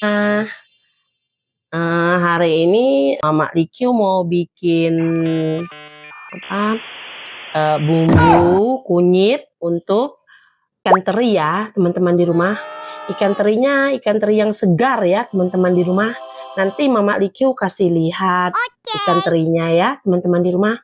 Nah, hari ini Mama Likiu mau bikin bumbu kunyit untuk ikan teri ya teman-teman di rumah. Ikan terinya ikan teri yang segar ya teman-teman di rumah. Nanti Mama Likiu kasih lihat ikan terinya ya teman-teman di rumah.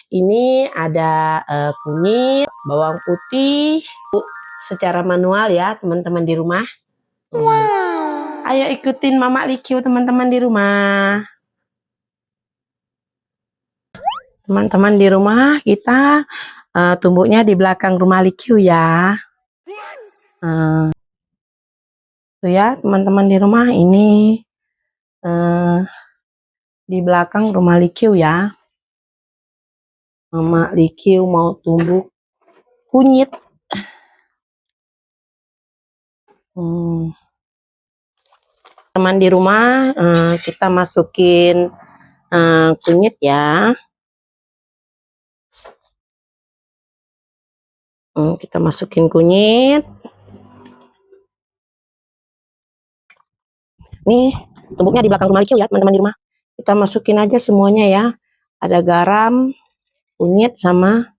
Ini ada kunyit, bawang putih, secara manual ya teman-teman di rumah. Wow. Ayo ikutin Mama Likiu teman-teman di rumah. Teman-teman di rumah kita tumbuknya di belakang rumah Likiu ya. Tuh ya teman-teman di rumah ini di belakang rumah Likiu ya. Mama Likiu mau tumbuk kunyit. Teman di rumah kita masukin kunyit ya. Kita masukin kunyit. Nih tumbuknya di belakang rumah Likiu ya teman-teman di rumah. Kita masukin aja semuanya ya. Ada garam, kunyit sama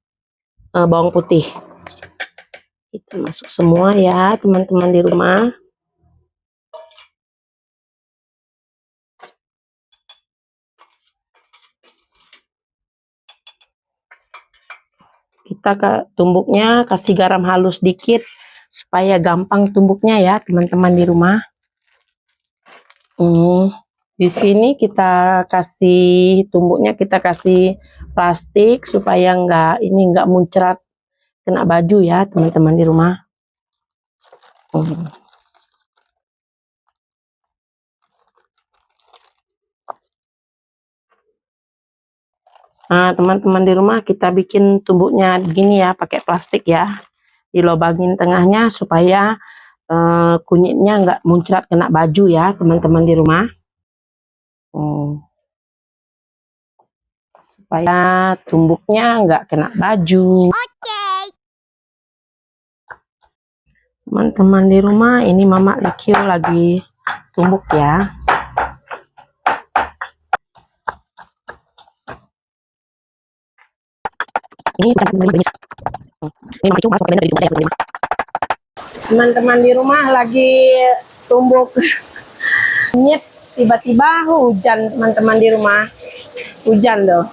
bawang putih. Kita masuk semua ya teman-teman di rumah. Kita tumbuknya kasih garam halus dikit supaya gampang tumbuknya ya teman-teman di rumah. Di sini kita kasih tumbuknya, kita kasih plastik supaya nggak muncrat kena baju ya teman-teman di rumah. Nah teman-teman di rumah kita bikin tumbuknya gini ya, pakai plastik ya, dilobangin tengahnya supaya kunyitnya nggak muncrat kena baju ya teman-teman di rumah. Supaya tumbuknya nggak kena baju. Teman-teman di rumah ini Mama Likiu lagi tumbuk ya. Ini teman-teman di rumah lagi tumbuk kunyit, tiba-tiba hujan teman-teman di rumah. Hujan loh,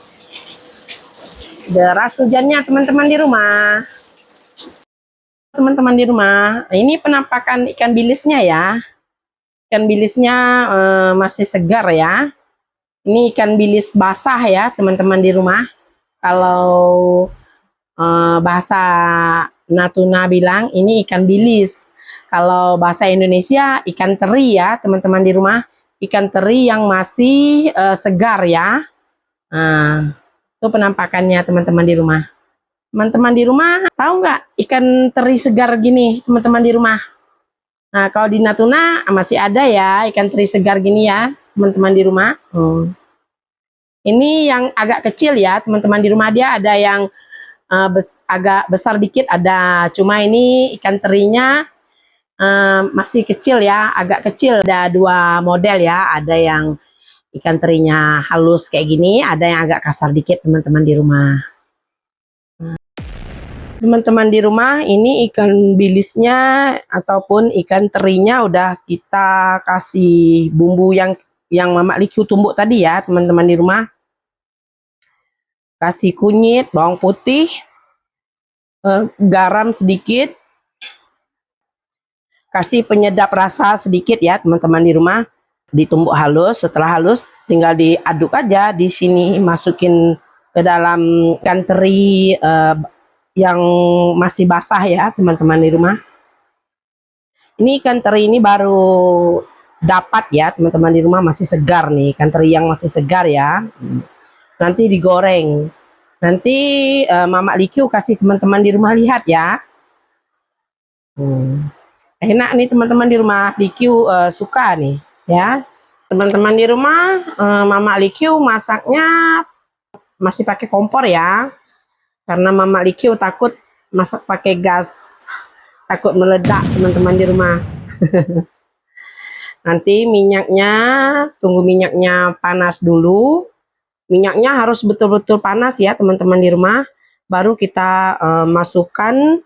deras hujannya teman-teman di rumah. Teman-teman di rumah, ini penampakan ikan bilisnya ya. Ikan bilisnya masih segar ya. Ini ikan bilis basah ya teman-teman di rumah. Kalau bahasa Natuna bilang ini ikan bilis. Kalau bahasa Indonesia ikan teri ya teman-teman di rumah. Ikan teri yang masih segar ya. Nah, itu penampakannya teman-teman di rumah. Teman-teman di rumah tahu nggak ikan teri segar gini teman-teman di rumah? Nah kalau di Natuna masih ada ya ikan teri segar gini ya teman-teman di rumah. Ini yang agak kecil ya teman-teman di rumah, dia ada yang agak besar dikit ada, cuma ini ikan terinya masih kecil ya, agak kecil. Ada dua model ya, ada yang ikan terinya halus kayak gini, ada yang agak kasar dikit teman-teman di rumah. Teman-teman di rumah ini ikan bilisnya ataupun ikan terinya udah kita kasih bumbu yang Mama Likiu tumbuk tadi ya teman-teman di rumah. Kasih kunyit, bawang putih, garam sedikit, kasih penyedap rasa sedikit ya teman-teman di rumah. Ditumbuk halus, setelah halus tinggal diaduk aja. Di sini masukin ke dalam ikan teri yang masih basah ya teman-teman di rumah. Ini ikan teri ini baru dapat ya teman-teman di rumah, masih segar nih ikan teri yang masih segar ya. Nanti digoreng. Nanti Mama Likiu kasih teman-teman di rumah lihat ya. Enak nih teman-teman di rumah, Likiu suka nih ya. Teman-teman di rumah, Mama Likiu masaknya masih pakai kompor ya. Karena Mama Likiu takut masak pakai gas, takut meledak teman-teman di rumah. Nanti minyaknya, tunggu minyaknya panas dulu. Minyaknya harus betul-betul panas ya teman-teman di rumah. Baru kita masukkan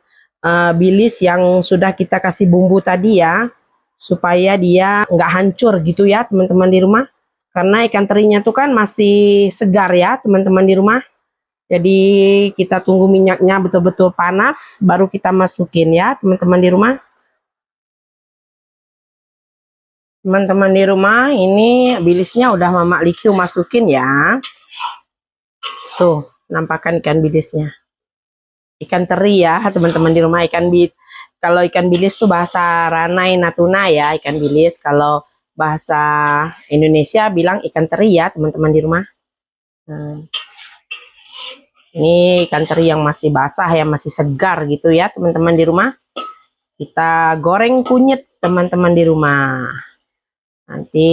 bilis yang sudah kita kasih bumbu tadi ya. Supaya dia nggak hancur gitu ya teman-teman di rumah. Karena ikan terinya tuh kan masih segar ya teman-teman di rumah. Jadi kita tunggu minyaknya betul-betul panas. Baru kita masukin ya teman-teman di rumah. Teman-teman di rumah, ini bilisnya udah Mama Likiu masukin ya. Tuh, nampakkan ikan bilisnya. Ikan teri ya, teman-teman di rumah. Kalau ikan bilis tuh bahasa Ranai Natuna ya, ikan bilis. Kalau bahasa Indonesia bilang ikan teri ya, teman-teman di rumah. Nah, ini ikan teri yang masih basah ya, masih segar gitu ya, teman-teman di rumah. Kita goreng kunyit, teman-teman di rumah. Nanti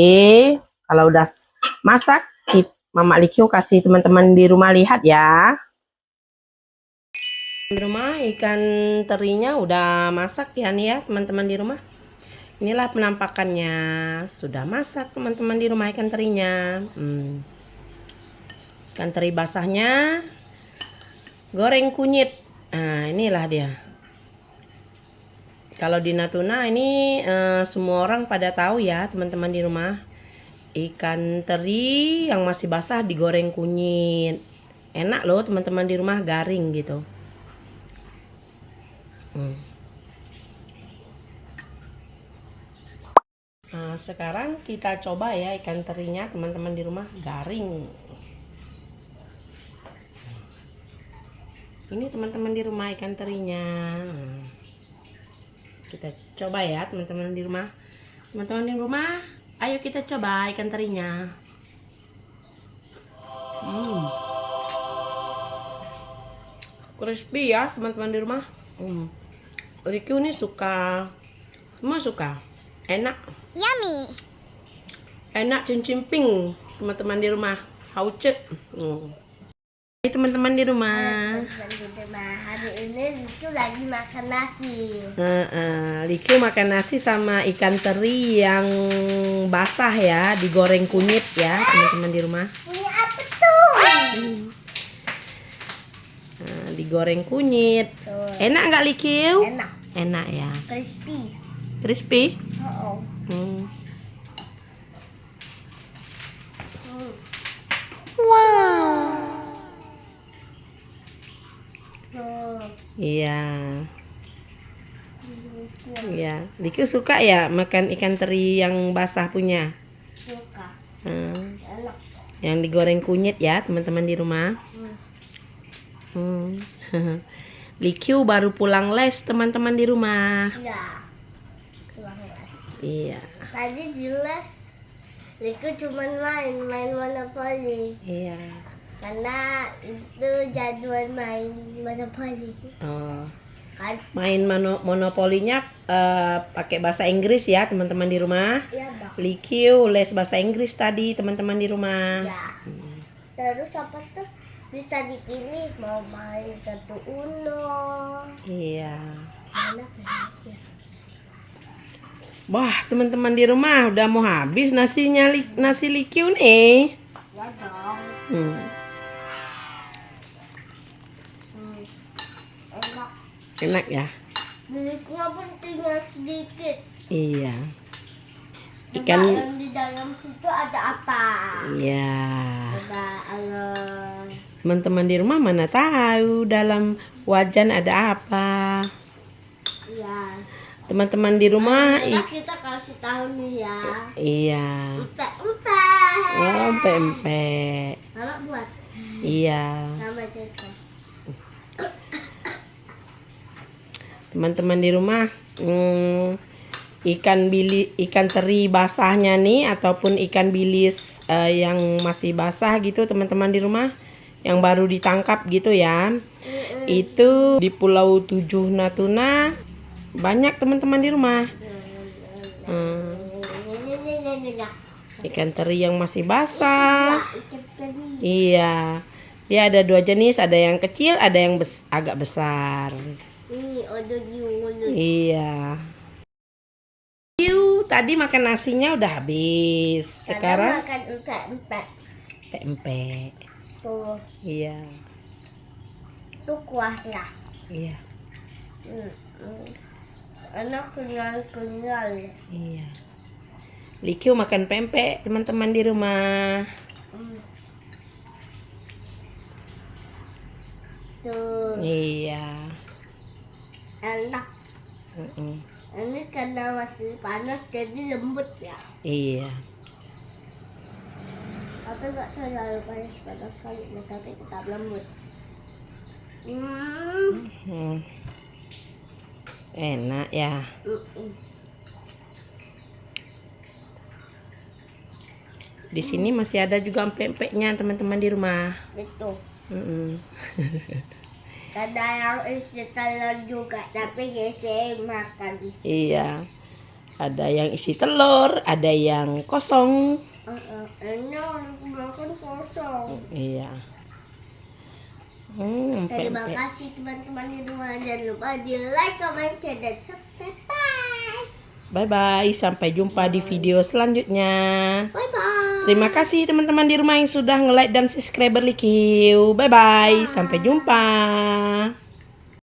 kalau udah masak, Mama Likiu kasih teman-teman di rumah lihat ya. Di rumah ikan terinya udah masak ya nih ya teman-teman di rumah. Inilah penampakannya. Sudah masak teman-teman di rumah ikan terinya. Ikan teri basahnya goreng kunyit. Nah, inilah dia. Kalau di Natuna ini semua orang pada tahu ya teman-teman di rumah. Ikan teri yang masih basah digoreng kunyit. Enak loh teman-teman di rumah, garing gitu. Nah, sekarang kita coba ya ikan terinya teman-teman di rumah, garing. Ini teman-teman di rumah ikan terinya. Kita coba ya teman-teman di rumah. Teman-teman di rumah, ayo kita coba ikan terinya. Crispy ya teman-teman di rumah. Likiu nih suka, semua suka. Enak. Yummy. Enak cincin-ping teman-teman di rumah. Hauce. Hai teman-teman di rumah. Hari ini Likiu lagi makan nasi. Likiu makan nasi sama ikan teri yang basah ya, digoreng kunyit ya teman-teman di rumah. Ini apa tuh? Nah, digoreng kunyit. Tuh. Enak nggak Likiu? Enak. Enak ya. Crispy. Crispy? Oh. Wow. Iya. Iya. Likiu suka ya makan ikan teri yang basah punya. Suka. Enak. Enak. Yang digoreng kunyit ya teman-teman di rumah. Likiu baru pulang les teman-teman di rumah. Ya. Pulang les. Iya. Tadi di les Likiu cuma main Monopoly. Iya. Karena itu jadwal main Monopoly. Oh. Kan? Main monopolinya pakai bahasa Inggris ya teman-teman di rumah. Iya, Bang. Likiu les bahasa Inggris tadi teman-teman di rumah. Ya. Terus apa tuh? Bisa dipilih mau main kartu Uno. Iya. Mana kayaknya? Wah teman-teman di rumah udah mau habis nasi Likiu nih. Ya dong. Enak. Enak ya. Bilisnya pun tinggal sedikit. Iya. Coba Ikan. yang di dalam situ ada apa? Iya. Ada Teman-teman di rumah mana tahu dalam wajan ada apa. Iya. Teman-teman di rumah. Nah, kita kasih tahu nih ya. Iya. Empek-empek. Oh, empek-empek. Mama buat. Iya. Sama Jessica. Teman-teman di rumah, ikan teri basahnya nih ataupun ikan bilis yang masih basah gitu teman-teman di rumah yang baru ditangkap gitu ya. Itu di Pulau 7 Natuna banyak teman-teman di rumah. Ikan teri yang masih basah. Iya. Dia ada dua jenis, ada yang kecil, ada yang agak besar. Ini ada di mulut. Iya. tadi makan nasinya udah habis. Sekarang makan empek-empek. empek. Tuh, Iya. tuh kuahnya. Iya. Enak kenyal-kenyal. Iya. Likiu makan pempek teman-teman di rumah. Tuh, Iya. enak. Mm-mm. Ini karena masih panas jadi lembut ya. Iya. Tapi nggak terlalu panas sekali, tapi tetap lembut. Hmm. Enak ya. Di sini masih ada juga empek-empeknya teman-teman di rumah. Itu. Mm-mm. Ada yang isi telur juga, tapi isi makan. Iya. Ada yang isi telur, ada yang kosong. Ini makan kosong. Iya. Terima Empek-empek. kasih teman-teman di rumah. Jangan lupa di like, comment, share, dan subscribe. Bye. Bye-bye. Sampai jumpa di video selanjutnya. Bye-bye. Terima kasih teman-teman di rumah yang sudah nge-like dan subscribe Likiu. Bye-bye. Sampai jumpa.